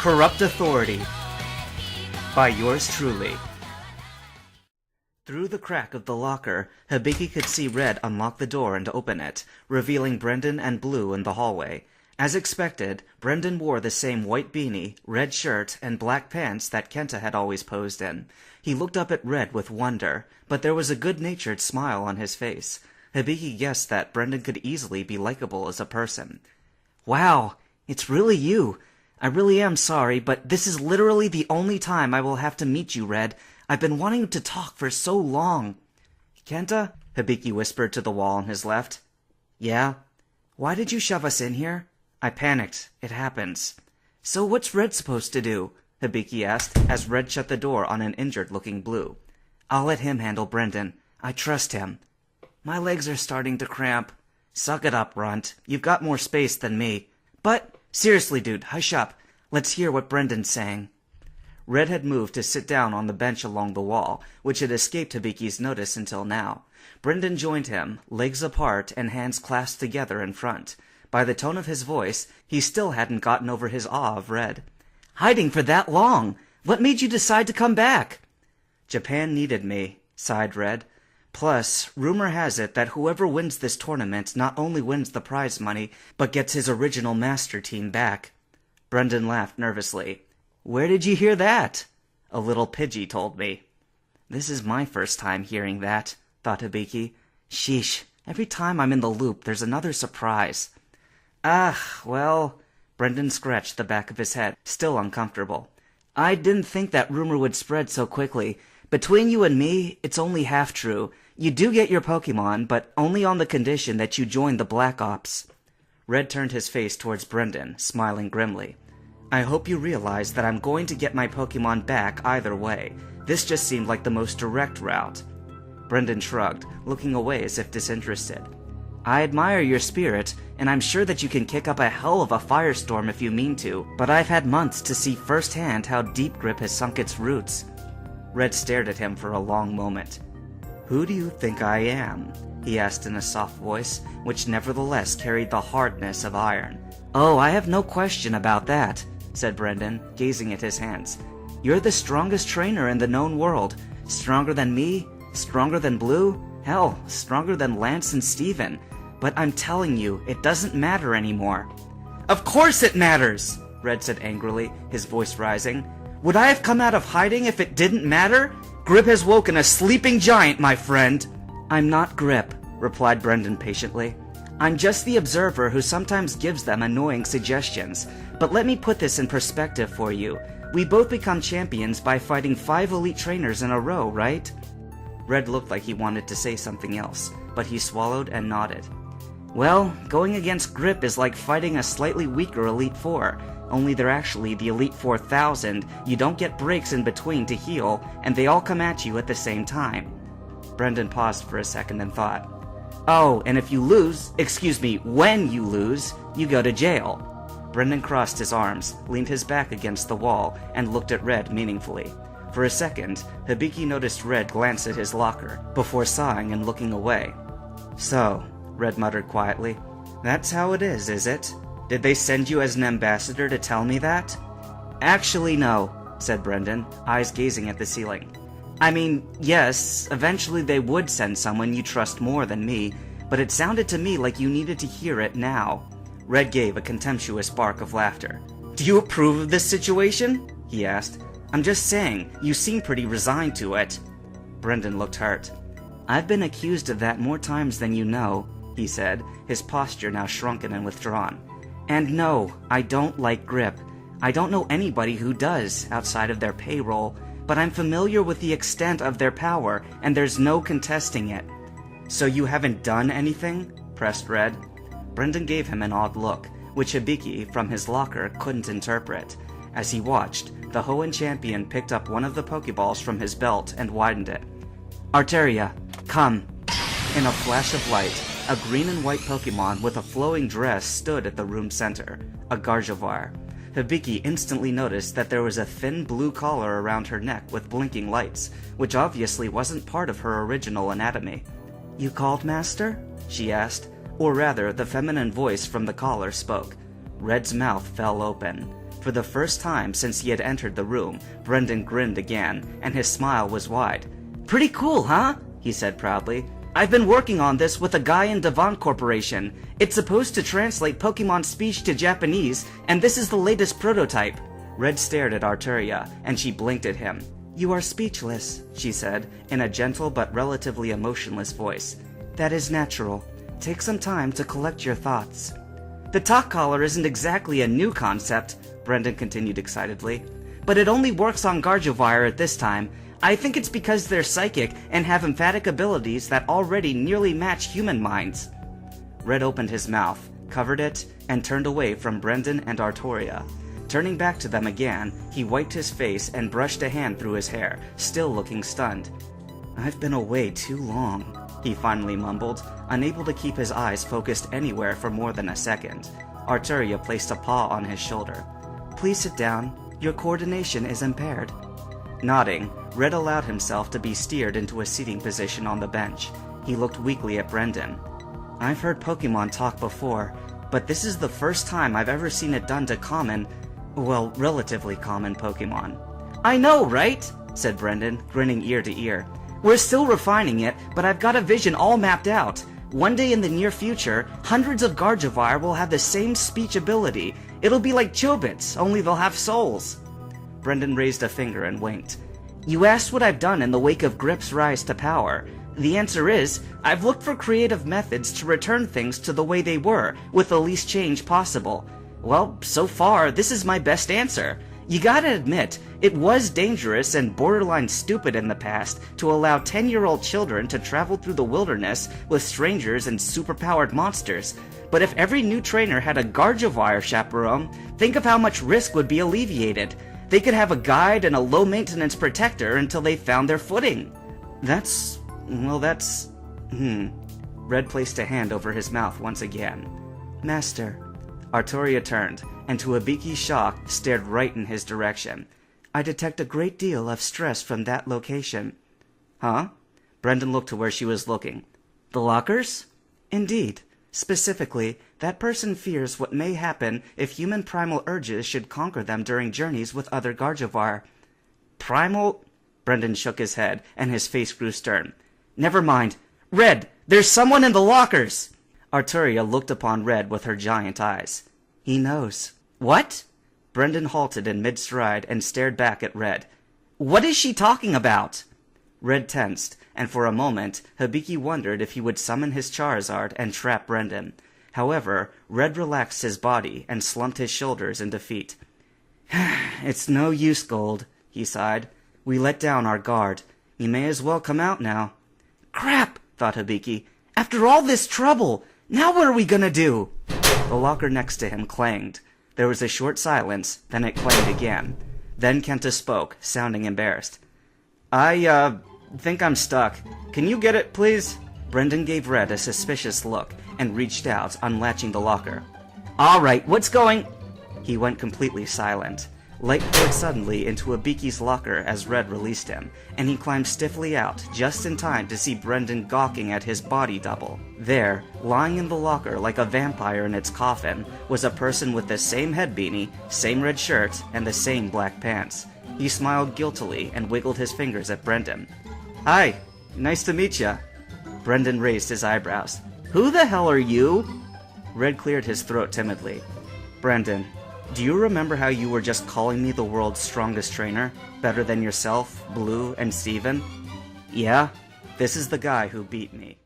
Corrupt Authority by yours truly. Through the crack of the locker, Hibiki could see Red unlock the door and open it, revealing Brendan and Blue in the hallway. As expected, Brendan wore the same white beanie, red shirt, and black pants that Kenta had always posed in. He looked up at Red with wonder, but there was a good-natured smile on his face. Hibiki guessed that Brendan could easily be likable as a person. "Wow, it's really you. I really am sorry, but this is literally the only time I will have to meet you, Red. I've been wanting to talk for so long." "Kenta?" Hibiki whispered to the wall on his left. "Yeah? Why did you shove us in here?" "I panicked. It happens." "So what's Red supposed to do?" Hibiki asked, as Red shut the door on an injured-looking Blue. "I'll let him handle Brendan. I trust him." "My legs are starting to cramp." "Suck it up, Runt. You've got more space than me." "But, seriously, dude, hush up. Let's hear what Brendan's saying." Red had moved to sit down on the bench along the wall, which had escaped Hibiki's notice until now. Brendan joined him, legs apart and hands clasped together in front. By the tone of his voice, he still hadn't gotten over his awe of Red. "Hiding for that long? What made you decide to come back?" "Japan needed me," sighed Red. "Plus, rumor has it that whoever wins this tournament not only wins the prize money, but gets his original master team back." Brendan laughed nervously. "Where did you hear that?" "A little Pidgey told me." "This is my first time hearing that," thought Hibiki. "Sheesh, every time I'm in the loop there's another surprise." Well, Brendan scratched the back of his head, still uncomfortable. "I didn't think that rumor would spread so quickly. Between you and me, it's only half true. You do get your Pokemon, but only on the condition that you join the Black Ops." Red turned his face towards Brendan, smiling grimly. "I hope you realize that I'm going to get my Pokemon back either way. This just seemed like the most direct route." Brendan shrugged, looking away as if disinterested. "I admire your spirit, and I'm sure that you can kick up a hell of a firestorm if you mean to, but I've had months to see firsthand how deep G.R.I.P has sunk its roots." Red stared at him for a long moment. "Who do you think I am?" he asked in a soft voice, which nevertheless carried the hardness of iron. "Oh, I have no question about that," said Brendan, gazing at his hands. "You're the strongest trainer in the known world. Stronger than me? Stronger than Blue? Hell, stronger than Lance and Steven. But I'm telling you, it doesn't matter anymore." "Of course it matters!" Red said angrily, his voice rising. "Would I have come out of hiding if it didn't matter? G.R.I.P has woken a sleeping giant, my friend." "I'm not G.R.I.P," replied Brendan patiently. "I'm just the observer who sometimes gives them annoying suggestions. But let me put this in perspective for you. We both become champions by fighting 5 elite trainers in a row, right?" Red looked like he wanted to say something else, but he swallowed and nodded. "Well, going against G.R.I.P is like fighting a slightly weaker Elite Four, only they're actually the Elite 4000. You don't get breaks in between to heal, and they all come at you at the same time." Brendan paused for a second and thought. "Oh, and if you lose, when you lose, you go to jail." Brendan crossed his arms, leaned his back against the wall, and looked at Red meaningfully. For a second, Hibiki noticed Red glance at his locker, before sighing and looking away. "So," Red muttered quietly, "that's how it is it? Did they send you as an ambassador to tell me that?" "Actually, no," said Brendan, eyes gazing at the ceiling. "I mean, yes, eventually they would send someone you trust more than me, but it sounded to me like you needed to hear it now." Red gave a contemptuous bark of laughter. "Do you approve of this situation?" he asked. "I'm just saying, you seem pretty resigned to it." Brendan looked hurt. "I've been accused of that more times than you know," he said, his posture now shrunken and withdrawn. "And no, I don't like G.R.I.P. I don't know anybody who does, outside of their payroll, but I'm familiar with the extent of their power, and there's no contesting it." "So you haven't done anything?" pressed Red. Brendan gave him an odd look, which Hibiki, from his locker, couldn't interpret. As he watched, the Hoenn champion picked up one of the Pokeballs from his belt and widened it. "Arteria, come!" In a flash of light, a green and white Pokemon with a flowing dress stood at the room's center, a Gardevoir. Hibiki instantly noticed that there was a thin blue collar around her neck with blinking lights, which obviously wasn't part of her original anatomy. "You called, Master?" she asked, or rather, the feminine voice from the collar spoke. Red's mouth fell open. For the first time since he had entered the room, Brendan grinned again, and his smile was wide. "Pretty cool, huh?" he said proudly. "I've been working on this with a guy in Devon Corporation. It's supposed to translate Pokemon speech to Japanese, and this is the latest prototype." Red stared at Arturia, and she blinked at him. "You are speechless," she said, in a gentle but relatively emotionless voice. "That is natural. Take some time to collect your thoughts." "The talk collar isn't exactly a new concept," Brendan continued excitedly, "but it only works on Gardevoir at this time. I think it's because they're psychic and have emphatic abilities that already nearly match human minds." Red opened his mouth, covered it, and turned away from Brendan and Arturia. Turning back to them again, he wiped his face and brushed a hand through his hair, still looking stunned. "I've been away too long," he finally mumbled, unable to keep his eyes focused anywhere for more than a second. Arturia placed a paw on his shoulder. "Please sit down. Your coordination is impaired." Nodding, Red allowed himself to be steered into a seating position on the bench. He looked weakly at Brendan. "I've heard Pokemon talk before, but this is the first time I've ever seen it done to common, well, relatively common Pokemon." "I know, right?" said Brendan, grinning ear to ear. "We're still refining it, but I've got a vision all mapped out. One day in the near future, hundreds of Gardevoir will have the same speech ability. It'll be like Chobits, only they'll have souls." Brendan raised a finger and winked. "You asked what I've done in the wake of G.R.I.P's rise to power. The answer is, I've looked for creative methods to return things to the way they were, with the least change possible. Well, so far, this is my best answer. You gotta admit, it was dangerous and borderline stupid in the past to allow 10-year-old children to travel through the wilderness with strangers and superpowered monsters. But if every new trainer had a Gardevoir chaperone, think of how much risk would be alleviated. They could have a guide and a low-maintenance protector until they found their footing." That's... Red placed a hand over his mouth once again. "Master." Arturia turned, and to Hibiki's shock, stared right in his direction. "I detect a great deal of stress from that location." "Huh?" Brendan looked to where she was looking. "The lockers?" "Indeed. Specifically, that person fears what may happen if human primal urges should conquer them during journeys with other Gardevoir." "Primal?" Brendan shook his head, and his face grew stern. "Never mind. Red, there's someone in the lockers!" Arturia looked upon Red with her giant eyes. "He knows." "What?" Brendan halted in mid-stride and stared back at Red. "What is she talking about?" Red tensed, and for a moment, Hibiki wondered if he would summon his Charizard and trap Brendan. However, Red relaxed his body and slumped his shoulders in defeat. "It's no use, Gold," he sighed. "We let down our guard. You may as well come out now." "Crap," thought Hibiki. "After all this trouble, now what are we gonna do?" The locker next to him clanged. There was a short silence, then it clanged again. Then Kenta spoke, sounding embarrassed. I think I'm stuck. Can you get it, please?" Brendan gave Red a suspicious look and reached out, unlatching the locker. "All right, what's going—" He went completely silent. Light poured suddenly into Hibiki's locker as Red released him, and he climbed stiffly out, just in time to see Brendan gawking at his body double. There, lying in the locker like a vampire in its coffin, was a person with the same head beanie, same red shirt, and the same black pants. He smiled guiltily and wiggled his fingers at Brendan. "Hi, nice to meet ya." Brendan raised his eyebrows. "Who the hell are you?" Red cleared his throat timidly. "Brendan, do you remember how you were just calling me the world's strongest trainer? Better than yourself, Blue, and Steven?" "Yeah, this is the guy who beat me."